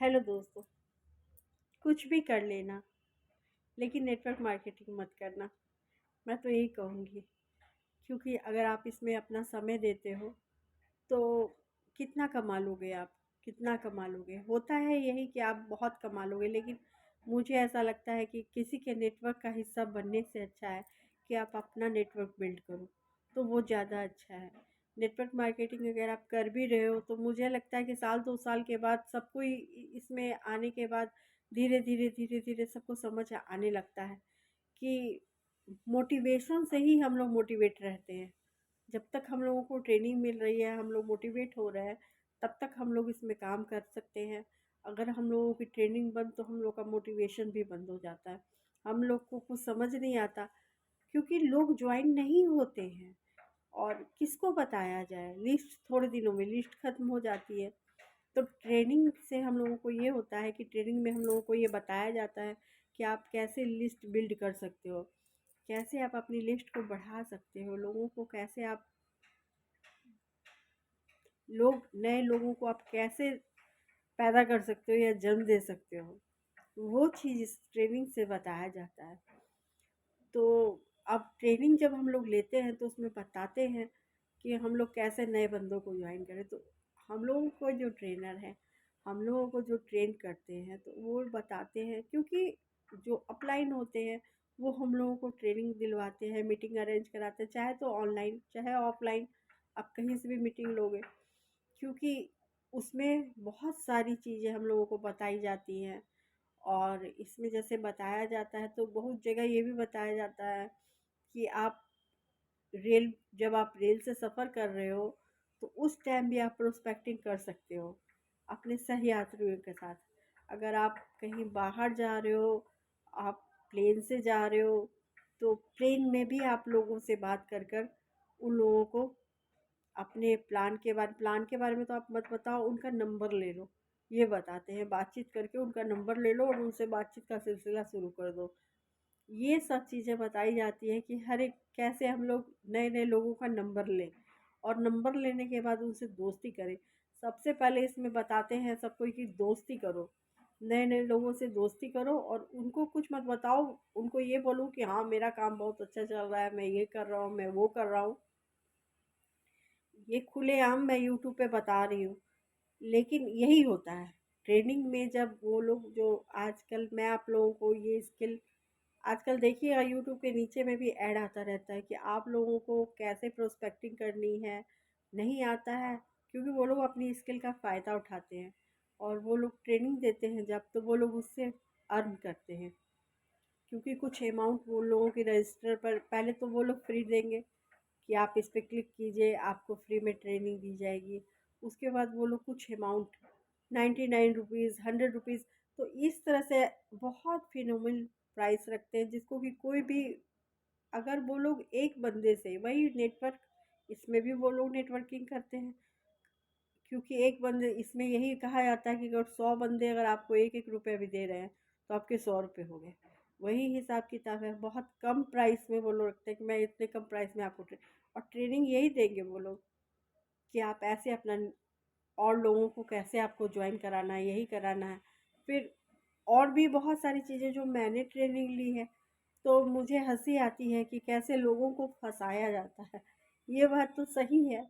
Hello दोस्तों। कुछ भी कर लेना लेकिन नेटवर्क मार्केटिंग मत करना। मैं तो यही कहूँगी, क्योंकि अगर आप इसमें अपना समय देते हो तो कितना कमा लोगे आप। कितना कमा लोगे, होता है यही कि आप बहुत कमा लोगे, लेकिन मुझे ऐसा लगता है कि किसी के नेटवर्क का हिस्सा बनने से अच्छा है कि आप अपना नेटवर्क बिल्ड करो, तो वो ज़्यादा अच्छा है। नेटवर्क मार्केटिंग अगर आप कर भी रहे हो तो मुझे लगता है कि साल 2 साल के बाद सबको इसमें आने के बाद धीरे धीरे धीरे धीरे सबको समझ आने लगता है कि मोटिवेशन से ही हम लोग मोटिवेट रहते हैं। जब तक हम लोगों को ट्रेनिंग मिल रही है, हम लोग मोटिवेट हो रहे हैं, तब तक हम लोग इसमें काम कर सकते हैं। अगर हम लोगों की ट्रेनिंग बंद तो हम लोग का मोटिवेशन भी बंद हो जाता है। हम लोग को कुछ समझ नहीं आता, क्योंकि लोग ज्वाइन नहीं होते हैं। और किसको बताया जाए, लिस्ट थोड़े दिनों में लिस्ट ख़त्म हो जाती है। तो ट्रेनिंग से हम लोगों को ये होता है कि ट्रेनिंग में हम लोगों को ये बताया जाता है कि आप कैसे लिस्ट बिल्ड कर सकते हो, कैसे आप अपनी लिस्ट को बढ़ा सकते हो, लोगों को कैसे आप लोग नए लोगों को आप कैसे पैदा कर सकते हो या जन्म दे सकते हो। वो चीज़ इस ट्रेनिंग से बताया जाता है। तो अब ट्रेनिंग जब हम लोग लेते हैं तो उसमें बताते हैं कि हम लोग कैसे नए बंदों को ज्वाइन करें। तो हम लोगों को जो ट्रेनर है, हम लोगों को जो ट्रेन करते हैं, तो वो बताते हैं, क्योंकि जो अपलाइन होते हैं वो हम लोगों को ट्रेनिंग दिलवाते हैं, मीटिंग अरेंज कराते हैं, चाहे तो ऑनलाइन चाहे ऑफलाइन। आप कहीं से भी मीटिंग लोगे, क्योंकि उसमें बहुत सारी चीज़ें हम लोगों को बताई जाती हैं। और इसमें जैसे बताया जाता है तो बहुत जगह ये भी बताया जाता है कि आप रेल जब आप रेल से सफ़र कर रहे हो तो उस टाइम भी आप प्रोस्पेक्टिंग कर सकते हो अपने सहयात्रियों के साथ। अगर आप कहीं बाहर जा रहे हो, आप प्लेन से जा रहे हो, तो प्लेन में भी आप लोगों से बात कर कर उन लोगों को अपने प्लान के बारे में तो आप मत बताओ, उनका नंबर ले लो। ये बताते हैं, बातचीत करके उनका नंबर ले लो और उनसे बातचीत का सिलसिला शुरू कर दो। ये सब चीज़ें बताई जाती हैं कि हर एक कैसे हम लोग नए नए लोगों का नंबर लें और नंबर लेने के बाद उनसे दोस्ती करें। सबसे पहले इसमें बताते हैं सबको कि दोस्ती करो, नए नए लोगों से दोस्ती करो और उनको कुछ मत बताओ। उनको ये बोलो कि हाँ, मेरा काम बहुत अच्छा चल रहा है, मैं ये कर रहा हूँ, मैं वो कर रहा हूँ। ये खुलेआम मैं यूट्यूब पे बता रही हूँ, लेकिन यही होता है ट्रेनिंग में। जब वो लोग जो आजकल मैं आप लोगों को ये स्किल, आजकल देखिएगा यूट्यूब के नीचे में भी ऐड आता रहता है कि आप लोगों को कैसे प्रोस्पेक्टिंग करनी है। नहीं आता है, क्योंकि वो लोग अपनी स्किल का फ़ायदा उठाते हैं और वो लोग ट्रेनिंग देते हैं जब, तो वो लोग उससे अर्न करते हैं। क्योंकि कुछ अमाउंट वो लोगों के रजिस्टर पर पहले तो वो लोग फ्री देंगे कि आप इस पे क्लिक कीजिए, आपको फ्री में ट्रेनिंग दी जाएगी। उसके बाद वो लोग कुछ अमाउंट 99 रुपीज़, 100 रुपीज़, तो इस तरह से बहुत फिनोमिनल प्राइस रखते हैं, जिसको कि कोई भी, अगर वो लोग एक बंदे से वही नेटवर्क, इसमें भी वो लोग नेटवर्किंग करते हैं, क्योंकि एक बंदे इसमें यही कहा जाता है कि अगर 100 बंदे अगर आपको एक एक रुपये भी दे रहे हैं तो आपके 100 रुपये हो गए। वही हिसाब किताब है, बहुत कम प्राइस में वो लोग रखते हैं कि मैं इतने कम प्राइस में आपको और ट्रेनिंग यही देंगे वो लोग कि आप ऐसे अपना और लोगों को कैसे आपको ज्वाइन कराना है, यही कराना है। फिर और भी बहुत सारी चीज़ें जो मैंने ट्रेनिंग ली है, तो मुझे हंसी आती है कि कैसे लोगों को फंसाया जाता है। ये बात तो सही है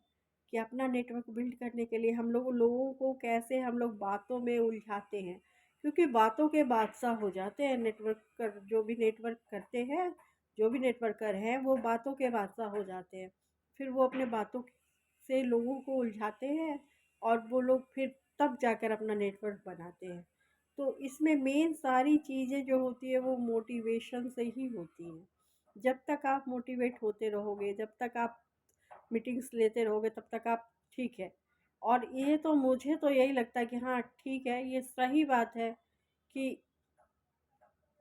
कि अपना नेटवर्क बिल्ड करने के लिए हम लोगों को कैसे हम लोग बातों में उलझाते हैं, क्योंकि बातों के बादशाह हो जाते हैं नेटवर्क कर, जो भी नेटवर्क करते हैं, जो भी नेटवर्कर हैं वो बातों के बादशाह हो जाते हैं। फिर वो अपने बातों से लोगों को उलझाते हैं और वो लोग फिर तब जाकर अपना नेटवर्क बनाते हैं। तो इसमें मेन सारी चीज़ें जो होती है वो मोटिवेशन से ही होती हैं। जब तक आप मोटिवेट होते रहोगे, जब तक आप मीटिंग्स लेते रहोगे, तब तक आप ठीक है। और ये तो मुझे तो यही लगता है कि हाँ ठीक है, ये सही बात है कि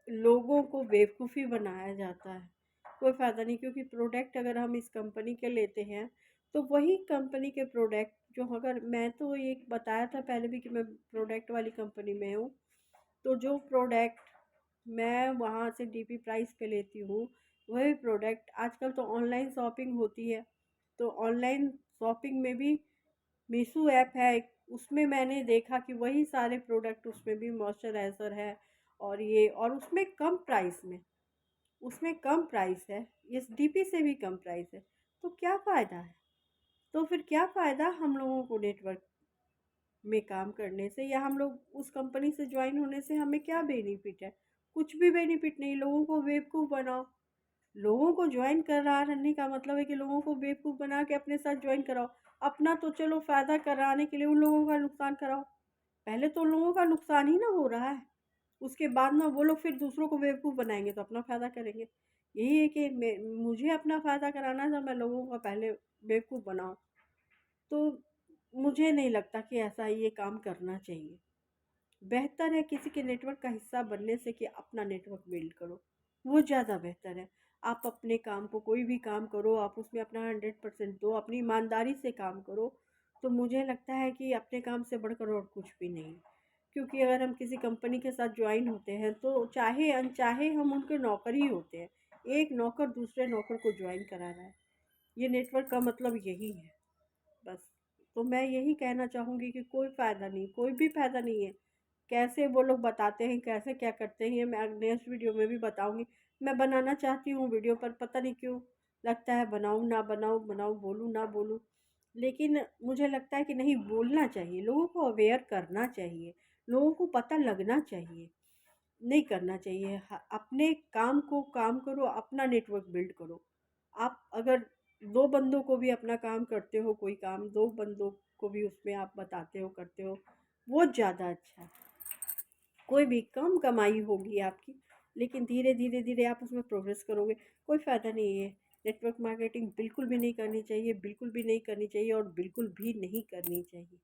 लोगों को बेवकूफ़ी बनाया जाता है। कोई फ़ायदा नहीं, क्योंकि प्रोडक्ट अगर हम इस कंपनी के लेते हैं तो वही कंपनी के प्रोडक्ट जो, अगर मैं तो ये बताया था पहले भी कि मैं प्रोडक्ट वाली कंपनी में हूँ, तो जो प्रोडक्ट मैं वहाँ से डीपी प्राइस पे लेती हूँ, वही प्रोडक्ट आजकल तो ऑनलाइन शॉपिंग होती है। तो ऑनलाइन शॉपिंग में भी मीशो ऐप है एक, उसमें मैंने देखा कि वही सारे प्रोडक्ट, उसमें भी मॉइस्चराइज़र है और ये, और उसमें कम प्राइस में, उसमें कम प्राइस है, इस डीपी से भी कम प्राइस है। तो क्या फ़ायदा है? तो फिर क्या फ़ायदा हम लोगों को नेटवर्क में काम करने से, या हम लोग उस कंपनी से ज्वाइन होने से हमें क्या बेनिफिट है? कुछ भी बेनिफिट नहीं। लोगों को बेवकूफ़ बनाओ। लोगों को ज्वाइन कराने का मतलब है कि लोगों को बेवकूफ़ बना के अपने साथ ज्वाइन कराओ। अपना तो चलो फ़ायदा कराने के लिए उन लोगों का नुकसान कराओ। पहले तो उन लोगों का नुकसान ही ना हो रहा है, उसके बाद ना वो लोग फिर दूसरों को बेवकूफ़ बनाएँगे तो अपना फ़ायदा करेंगे। यही है कि मुझे अपना फ़ायदा कराना है तो मैं लोगों का पहले बेवकूफ़ बनाऊँ। तो मुझे नहीं लगता कि ऐसा ये काम करना चाहिए। बेहतर है किसी के नेटवर्क का हिस्सा बनने से कि अपना नेटवर्क बिल्ड करो, वो ज़्यादा बेहतर है। आप अपने काम को, कोई भी काम करो, आप उसमें अपना 100% दो, अपनी ईमानदारी से काम करो, तो मुझे लगता है कि अपने काम से बढ़कर और कुछ भी नहीं। क्योंकि अगर हम किसी कंपनी के साथ ज्वाइन होते हैं तो चाहे अनचाहे हम उनके नौकर ही होते हैं। एक नौकर दूसरे नौकर को ज्वाइन करा रहा है। ये नेटवर्क का मतलब यही है बस। तो मैं यही कहना चाहूँगी कि कोई फ़ायदा नहीं, कोई भी फ़ायदा नहीं है। कैसे वो लोग बताते हैं, कैसे क्या करते हैं, ये मैं नेक्स्ट वीडियो में भी बताऊँगी। मैं बनाना चाहती हूँ वीडियो, पर पता नहीं क्यों लगता है बनाऊँ ना बनाऊँ, बनाऊँ बोलूँ ना बोलूँ। लेकिन मुझे लगता है कि नहीं, बोलना चाहिए, लोगों को अवेयर करना चाहिए, लोगों को पता लगना चाहिए। नहीं करना चाहिए। अपने काम को काम करो, अपना नेटवर्क बिल्ड करो। आप अगर दो बंदों को भी अपना काम करते हो, कोई काम दो बंदों को भी उसमें आप बताते हो, करते हो, वो ज़्यादा अच्छा है। कोई भी कम कमाई होगी आपकी, लेकिन धीरे धीरे धीरे आप उसमें प्रोग्रेस करोगे। कोई फ़ायदा नहीं है। नेटवर्क मार्केटिंग बिल्कुल भी नहीं करनी चाहिए, बिल्कुल भी नहीं करनी चाहिए और बिल्कुल भी नहीं करनी चाहिए।